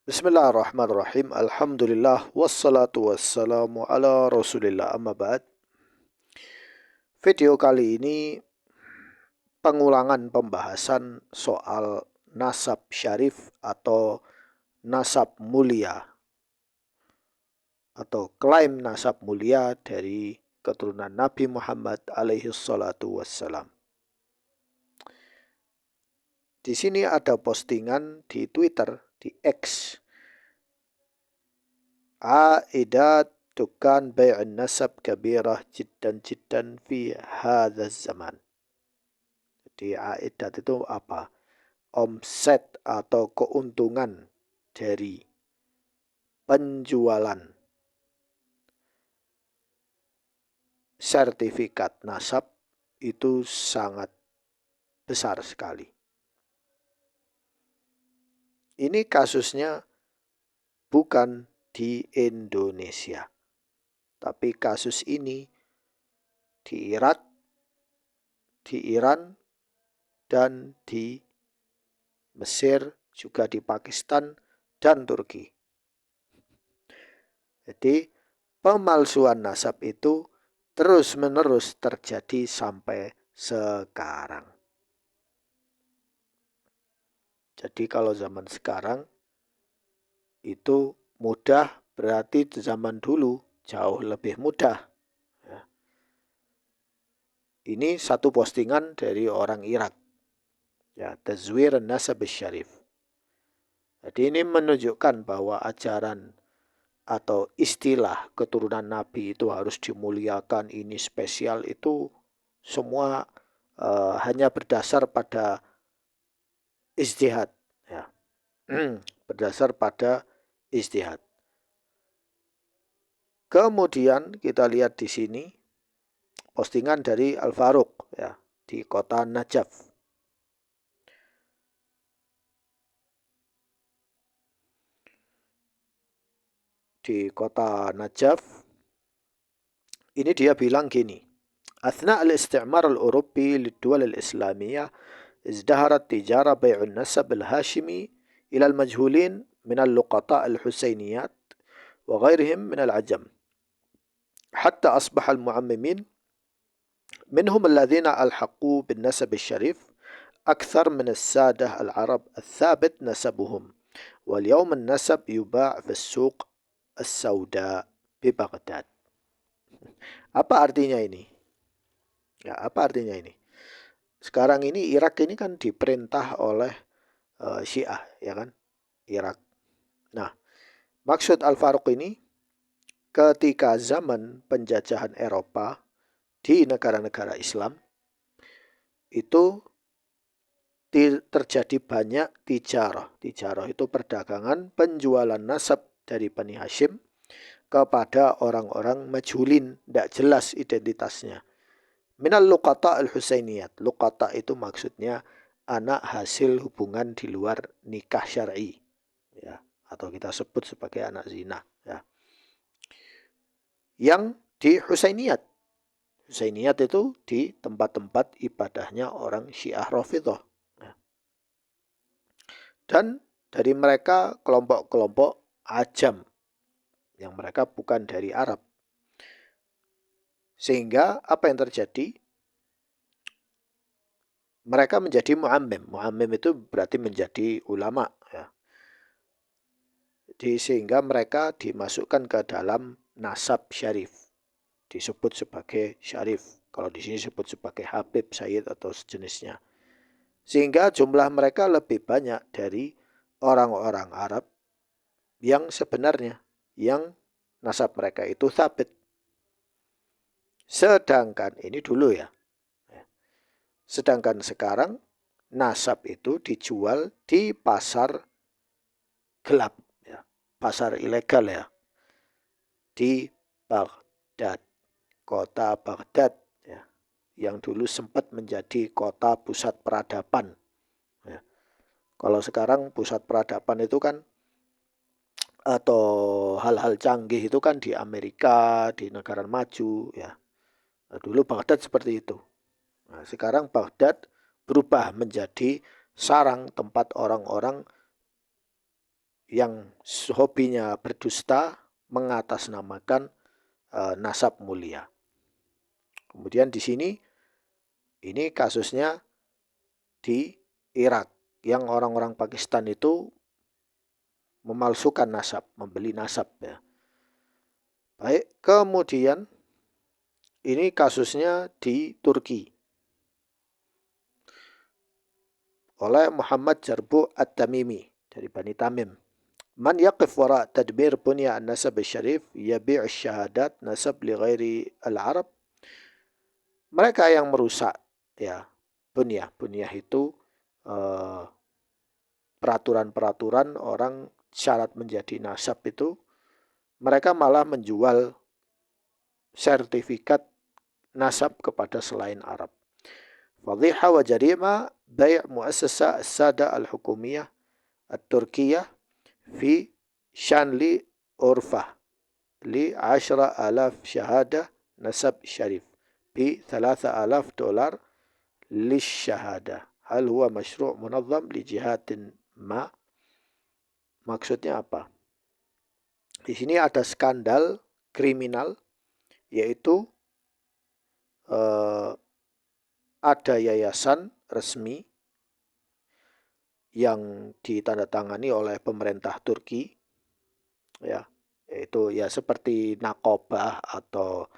Bismillahirrahmanirrahim. Alhamdulillah wassalatu wassalamu ala Rasulillah. Amma ba'd. Video kali ini pengulangan pembahasan soal nasab syarif atau nasab mulia atau klaim nasab mulia dari keturunan Nabi Muhammad alaihi salatu wassalam. Di sini ada postingan di Twitter, di X. عائدات دكان بيع النسب كبيرة جدا جدا في هذا الزمان. Jadi aidat itu apa? Omset atau keuntungan dari penjualan sertifikat nasab itu sangat besar sekali. Ini kasusnya bukan di Indonesia, tapi kasus ini di Irak, di Iran, dan di Mesir, juga di Pakistan dan Turki. Jadi pemalsuan nasab itu terus-menerus terjadi sampai sekarang. Jadi kalau zaman sekarang itu mudah, berarti zaman dulu jauh lebih mudah. Ini satu postingan dari orang Irak. Ya, Tazwir Nasab Syarif. Jadi ini menunjukkan bahwa ajaran atau istilah keturunan Nabi itu harus dimuliakan, ini spesial, itu semua hanya berdasar pada ijtihad. Ya. Berdasar pada ijtihad. Kemudian kita lihat di sini postingan dari Al-Faruq ya, di kota Najaf. Di kota Najaf ini dia bilang gini. أثناء الاستعمار الأوروبي للدول الإسلامية ازدهرت تجارة بيع النسب الهاشمي إلى المجهولين من اللقطاء الحسينيات وغيرهم من العجم حتى أصبح المعممين منهم الذين ألحقوا بالنسب الشريف أكثر من السادة العرب الثابت نسبهم واليوم النسب يباع في السوق السوداء ببغداد. Apa artinya ini? Ya, apa artinya ini? Sekarang ini Irak ini kan diperintah oleh Syiah, ya kan? Irak. Nah, maksud Al-Faruq ini ketika zaman penjajahan Eropa di negara-negara Islam itu terjadi banyak tijarah. Tijarah itu perdagangan, penjualan nasab dari Bani Hashim kepada orang-orang majhulin, tidak jelas identitasnya. Minal luqata al-husainiyat. Luqata itu maksudnya anak hasil hubungan di luar nikah syar'i, ya, atau kita sebut sebagai anak zina, ya. Yang di Husainiyat. Husainiyat itu di tempat-tempat ibadahnya orang Syiah Rafidhah. Ya. Dan dari mereka kelompok-kelompok ajam yang mereka bukan dari Arab. Sehingga apa yang terjadi? Mereka menjadi mu'ammim. Mu'ammim itu berarti menjadi ulama. Ya. Jadi sehingga mereka dimasukkan ke dalam nasab syarif. Disebut sebagai syarif. Kalau di sini disebut sebagai Habib, Sayyid atau sejenisnya. Sehingga jumlah mereka lebih banyak dari orang-orang Arab yang sebenarnya, yang nasab mereka itu thabit. Sedangkan ini dulu ya. Sedangkan sekarang nasab itu dijual di pasar gelap, ya, pasar ilegal ya, di Baghdad, kota Baghdad, ya, yang dulu sempat menjadi kota pusat peradaban. Ya. Kalau sekarang pusat peradaban itu kan atau hal-hal canggih itu kan di Amerika, di negara maju, ya. Nah, dulu Baghdad seperti itu. Nah, sekarang Baghdad berubah menjadi sarang tempat orang-orang yang hobinya berdusta mengatasnamakan nasab mulia. Kemudian di sini ini kasusnya di Irak yang orang-orang Pakistan itu memalsukan nasab, membeli nasab ya. Baik, kemudian ini kasusnya di Turki oleh Muhammad Jarbu At-Tamimi dari Bani Tamim. Man yaqif wara tadbir bunya an-nasab al-syarif yabi' syahadat nasab li ghairi al-Arab. Mereka yang merusak ya bunyah itu peraturan-peraturan orang syarat menjadi nasab itu, mereka malah menjual sertifikat nasab kepada selain Arab. Fadhiha wa jarima bai' muassasa as-sada al-hukumiyah at-Turkiyah fi Shanli Urfah li 10,000 syahadah nasab syarif bi $3,000 lisyahadah. Hal huwa masyru' munazzam li jihatin ma? Maksudnya apa? Di sini ada skandal kriminal, yaitu ada yayasan resmi yang ditandatangani oleh pemerintah Turki, ya, yaitu ya seperti Nakobah atau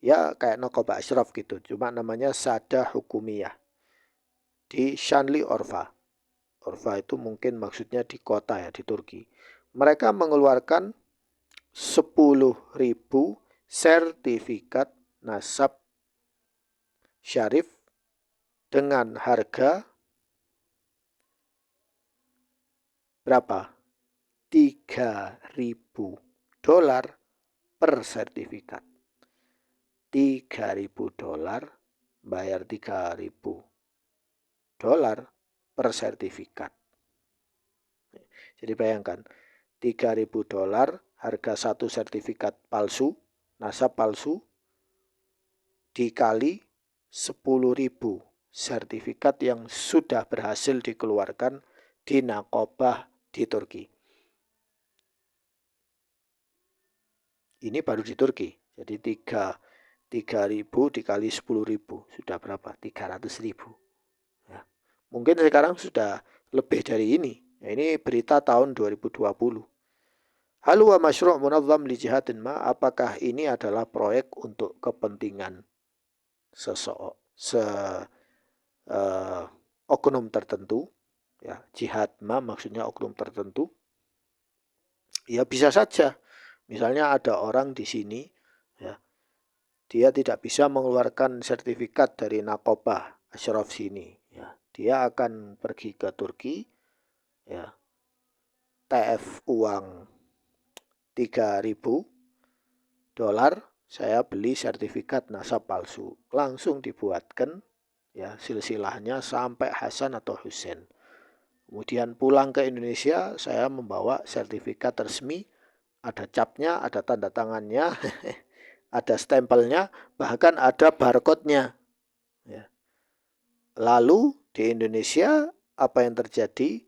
ya kayak Nakobah Ashraf gitu, cuma namanya Sada Hukumiyah di Shanli Orfa. Orfa itu mungkin maksudnya di kota ya di Turki. Mereka mengeluarkan 10.000 sertifikat nasab syarif dengan harga berapa? $3.000 per sertifikat. $3.000 bayar $3.000 per sertifikat. Jadi bayangkan, $3.000 harga satu sertifikat palsu, nasab palsu, dikali 10.000 sertifikat yang sudah berhasil dikeluarkan di Nakobah di Turki. Ini baru di Turki. Jadi 3.000 dikali 10.000 sudah berapa? 300.000. Ya. Mungkin sekarang sudah lebih dari ini. Ya, ini berita tahun 2020. Hal huwa masyru' munazzam li jihatin ma? Apakah ini adalah proyek untuk kepentingan oknum tertentu? Ya, jihad ma maksudnya oknum tertentu. Ya bisa saja. Misalnya ada orang di sini, ya, dia tidak bisa mengeluarkan sertifikat dari Nakobah Ashraf sini. Ya, dia akan pergi ke Turki, ya, TF uang $3.000, saya beli sertifikat nasab palsu. Langsung dibuatkan, ya, silsilahnya sampai Hasan atau Husain. Kemudian pulang ke Indonesia, saya membawa sertifikat resmi, ada capnya, ada tanda tangannya, ada stempelnya, bahkan ada barcode-nya. Ya. Lalu di Indonesia apa yang terjadi?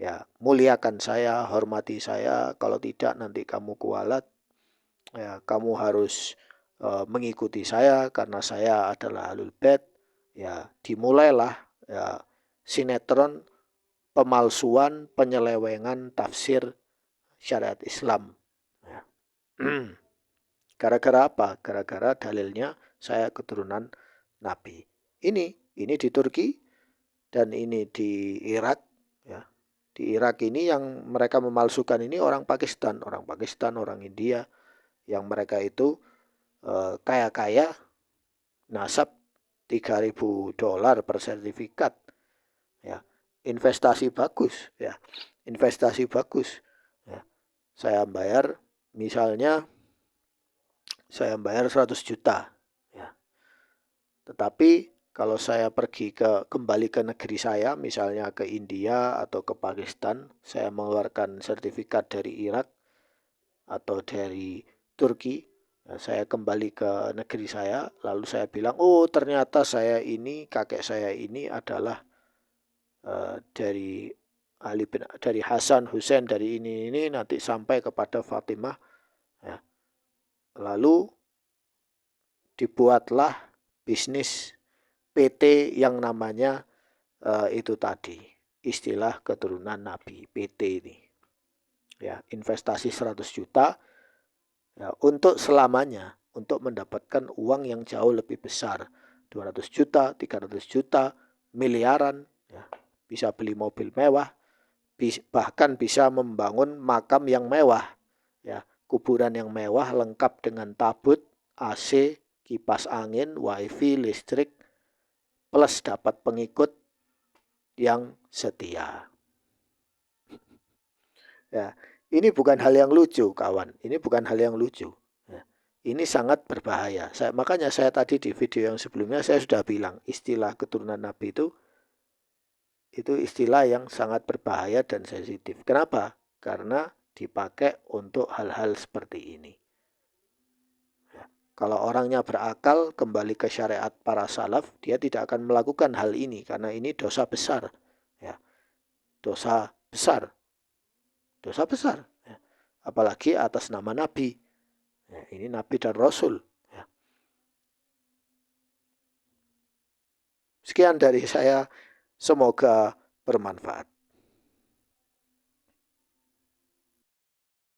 Ya, muliakan saya, hormati saya. Kalau tidak nanti kamu kualat. Ya, kamu harus mengikuti saya karena saya adalah ahlul bait. Ya, dimulailah ya, sinetron pemalsuan, penyelewengan tafsir syariat Islam. Ya. Gara-gara apa? Gara-gara dalilnya saya keturunan Nabi. Ini di Turki dan ini di Irak. Ya. Di Irak ini yang mereka memalsukan ini orang Pakistan, orang India, yang mereka itu kaya-kaya, nasab $3.000 per sertifikat. Ya. Investasi bagus, ya. Investasi bagus. Ya. Saya bayar misalnya 100 juta. Ya. Tetapi kalau saya kembali ke negeri saya, misalnya ke India atau ke Pakistan, saya mengeluarkan sertifikat dari Irak atau dari Turki, saya kembali ke negeri saya, lalu saya bilang, oh ternyata kakek saya ini adalah dari dari Hasan, Husain, dari ini nanti sampai kepada Fatimah. Ya. Lalu dibuatlah bisnis PT yang namanya itu tadi, istilah keturunan Nabi, PT ini. Ya, investasi 100 juta ya, untuk selamanya, untuk mendapatkan uang yang jauh lebih besar. 200 juta, 300 juta, miliaran, ya. Bisa beli mobil mewah, bahkan bisa membangun makam yang mewah, ya, kuburan yang mewah lengkap dengan tabut, AC, kipas angin, wifi, listrik, plus dapat pengikut yang setia. Ya, ini bukan hal yang lucu, kawan. Ini bukan hal yang lucu. Ya, ini sangat berbahaya. Makanya saya tadi di video yang sebelumnya saya sudah bilang istilah keturunan Nabi itu istilah yang sangat berbahaya dan sensitif. Kenapa? Karena dipakai untuk hal-hal seperti ini. Ya, kalau orangnya berakal kembali ke syariat para salaf, dia tidak akan melakukan hal ini karena ini dosa besar. Ya, dosa besar. Dosa besar. Ya. Apalagi atas nama Nabi. Ya, ini Nabi dan Rasul. Ya. Sekian dari saya. Semoga bermanfaat.